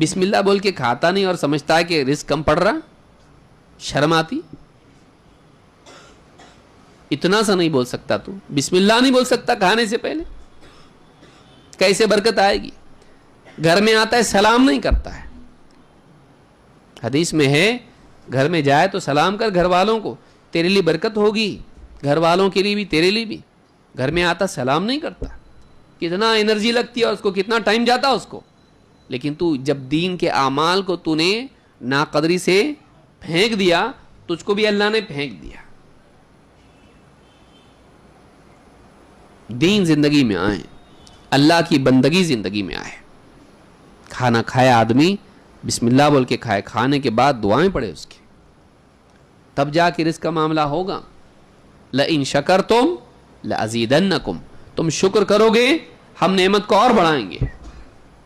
بسم اللہ بول کے کھاتا نہیں اور سمجھتا ہے کہ رزق کم پڑ رہا, شرم آتی. اتنا سا نہیں بول سکتا تو, بسم اللہ نہیں بول سکتا کھانے سے پہلے, کیسے برکت آئے گی؟ گھر میں آتا ہے سلام نہیں کرتا ہے. حدیث میں ہے گھر میں جائے تو سلام کر گھر والوں کو, تیرے لیے برکت ہوگی, گھر والوں کے لیے بھی تیرے لیے بھی. گھر میں آتا سلام نہیں کرتا, کتنا انرجی لگتی ہے اور اس کو کتنا ٹائم جاتا اس کو. لیکن تو جب دین کے اعمال کو تو نے ناقدری سے پھینک دیا, تجھ کو بھی اللہ نے پھینک دیا. دین زندگی میں آئے, اللہ کی بندگی زندگی میں آئے. کھانا کھایا آدمی بسم اللہ بول کے کھائے, کھانے کے بعد دعائیں پڑھے اس کی, تب جا کے رزق کا معاملہ ہوگا. لئن شکرتم لازیدنکم, تم شکر کرو گے ہم نعمت کو اور بڑھائیں گے.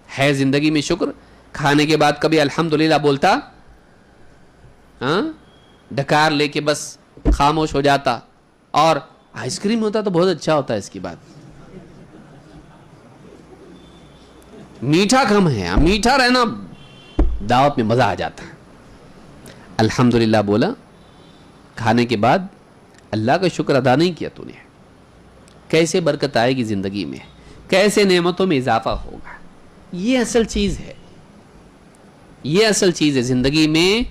ہے زندگی میں شکر؟ کھانے کے بعد کبھی الحمدللہ بولتا؟ ہاں, ڈکار لے کے بس خاموش ہو جاتا. اور آئس کریم ہوتا تو بہت اچھا ہوتا ہے, اس کی بات میٹھا کم ہے, میٹھا رہنا دعوت میں مزہ آ جاتا ہے. الحمدللہ بولا, کھانے کے بعد اللہ کا شکر ادا نہیں کیا تو نے, کیسے برکت آئے گی زندگی میں, کیسے نعمتوں میں اضافہ ہوگا. یہ اصل چیز ہے, یہ اصل چیز ہے. زندگی میں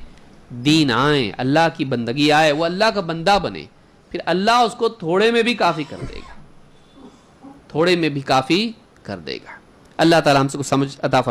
دین آئے, اللہ کی بندگی آئے, وہ اللہ کا بندہ بنے, پھر اللہ اس کو تھوڑے میں بھی کافی کر دے گا, تھوڑے میں بھی کافی کر دے گا. اللہ تعالیٰ ہم سے کو سمجھ عطا فرمائے.